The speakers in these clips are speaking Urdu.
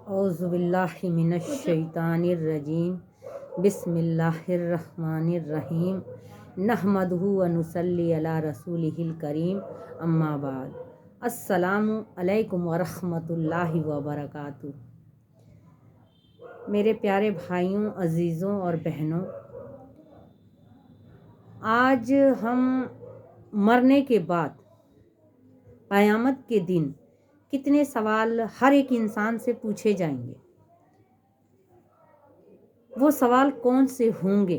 اعوذ باللہ من الشیطان الرجیم بسم اللہ الرحمن الرحیم نحمدہ و نصلی علی رسولہ الکریم اما بعد السلام علیکم ورحمۃ اللہ وبرکاتہ۔ میرے پیارے بھائیوں، عزیزوں اور بہنوں، آج ہم مرنے کے بعد قیامت کے دن کتنے سوال ہر ایک انسان سے پوچھے جائیں گے۔ وہ سوال کون سے ہوں گے؟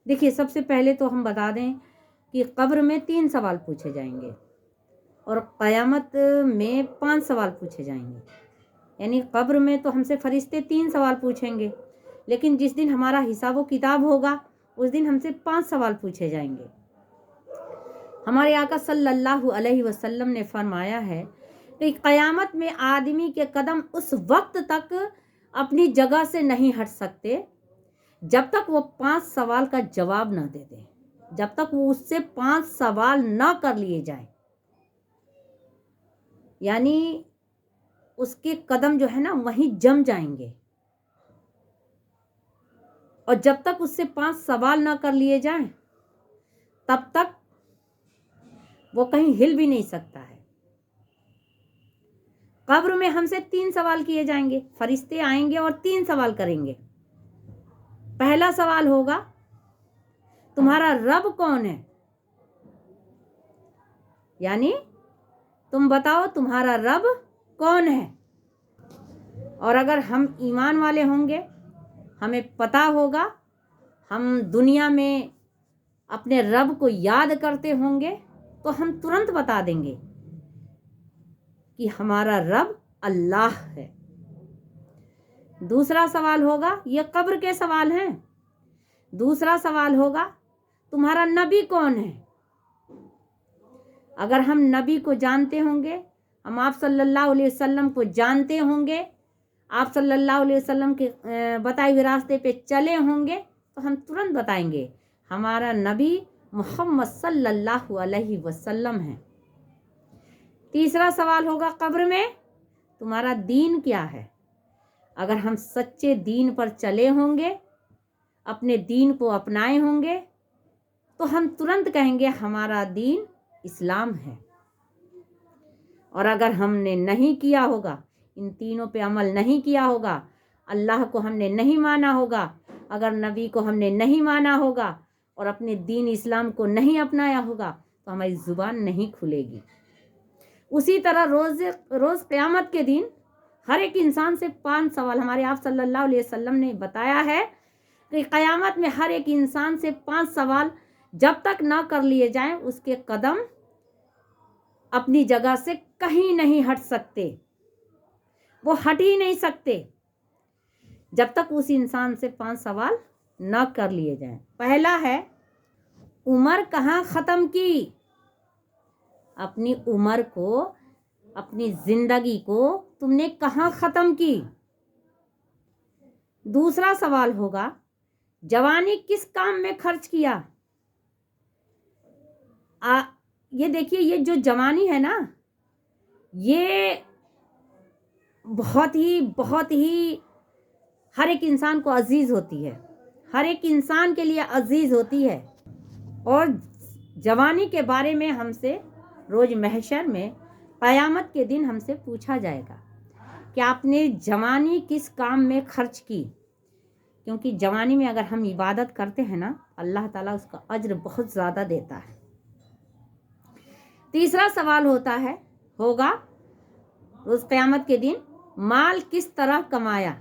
دیکھیے، سب سے پہلے تو ہم بتا دیں کہ قبر میں 3 سوال پوچھے جائیں گے اور قیامت میں 5 سوال پوچھے جائیں گے۔ یعنی قبر میں تو ہم سے فرشتے 3 سوال پوچھیں گے، لیکن جس دن ہمارا حساب و کتاب ہوگا اس دن ہم سے 5 سوال پوچھے جائیں گے۔ ہمارے آقا صلی اللہ علیہ وسلم نے فرمایا ہے کہ قیامت میں آدمی کے قدم اس وقت تک اپنی جگہ سے نہیں ہٹ سکتے جب تک وہ 5 سوال کا جواب نہ دے دے، جب تک وہ اس سے 5 سوال نہ کر لیے جائیں۔ یعنی اس کے قدم جو ہے نا وہیں جم جائیں گے، اور جب تک اس سے 5 سوال نہ کر لیے جائیں تب تک وہ کہیں ہل بھی نہیں سکتا ہے۔ قبر میں ہم سے 3 سوال کیے جائیں گے، فرشتے آئیں گے اور 3 سوال کریں گے۔ پہلا سوال ہوگا، تمہارا رب کون ہے؟ یعنی تم بتاؤ تمہارا رب کون ہے؟ اور اگر ہم ایمان والے ہوں گے، ہمیں پتہ ہوگا، ہم دنیا میں اپنے رب کو یاد کرتے ہوں گے، تو ہم ترنت بتا دیں گے کہ ہمارا رب اللہ ہے۔ دوسرا سوال ہوگا، یہ قبر کے سوال ہیں۔ دوسرا سوال ہوگا، تمہارا نبی کون ہے؟ اگر ہم نبی کو جانتے ہوں گے، ہم آپ صلی اللہ علیہ وسلم کو جانتے ہوں گے، آپ صلی اللہ علیہ وسلم کے بتائے ہوئے راستے پہ چلے ہوں گے، تو ہم ترنت بتائیں گے ہمارا نبی محمد صلی اللہ علیہ وسلم ہے۔ تیسرا سوال ہوگا قبر میں، تمہارا دین کیا ہے؟ اگر ہم سچے دین پر چلے ہوں گے، اپنے دین کو اپنائے ہوں گے، تو ہم ترنت کہیں گے ہمارا دین اسلام ہے۔ اور اگر ہم نے نہیں کیا ہوگا، ان تینوں پہ عمل نہیں کیا ہوگا، اللہ کو ہم نے نہیں مانا ہوگا، اگر نبی کو ہم نے نہیں مانا ہوگا اور اپنے دین اسلام کو نہیں اپنایا ہوگا، تو ہماری زبان نہیں کھلے گی۔ اسی طرح روز قیامت کے دن ہر ایک انسان سے 5 سوال، ہمارے آپ صلی اللہ علیہ وسلم نے بتایا ہے کہ قیامت میں ہر ایک انسان سے 5 سوال جب تک نہ کر لیے جائیں اس کے قدم اپنی جگہ سے کہیں نہیں ہٹ سکتے، وہ ہٹ ہی نہیں سکتے جب تک اس انسان سے 5 سوال نہ کر لیے جائیں۔ پہلا ہے، عمر کہاں ختم کی؟ اپنی عمر کو، اپنی زندگی کو تم نے کہاں ختم کی؟ دوسرا سوال ہوگا، جوانی کس کام میں خرچ کیا؟ یہ دیکھیے، یہ جو جوانی ہے نا، یہ بہت ہی ہر ایک انسان کو عزیز ہوتی ہے، ہر ایک انسان کے لیے عزیز ہوتی ہے۔ اور جوانی کے بارے میں ہم سے روز محشر میں قیامت کے دن ہم سے پوچھا جائے گا کہ آپ نے جوانی کس کام میں خرچ کی؟ کیونکہ جوانی میں اگر ہم عبادت کرتے ہیں نا، اللہ تعالیٰ اس کا اجر بہت زیادہ دیتا ہے۔ تیسرا سوال ہوگا روز قیامت کے دن، مال کس طرح کمایا؟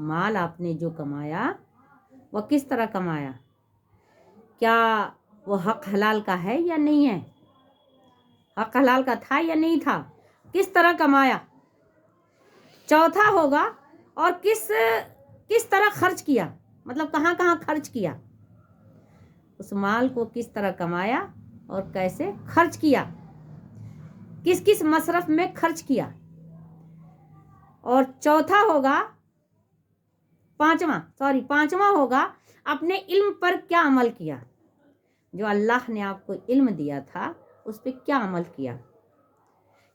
مال آپ نے جو کمایا وہ کس طرح کمایا؟ کیا وہ حق حلال کا ہے یا نہیں ہے؟ حق حلال کا تھا یا نہیں تھا؟ کس طرح کمایا؟ چوتھا ہوگا، اور کس طرح خرچ کیا؟ مطلب کہاں کہاں خرچ کیا؟ اس مال کو کس طرح کمایا اور کیسے خرچ کیا؟ کس کس مصرف میں خرچ کیا؟ اور پانچواں ہوگا، اپنے علم پر کیا عمل کیا؟ جو اللہ نے آپ کو علم دیا تھا اس پہ کیا عمل کیا؟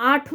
8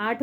8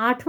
8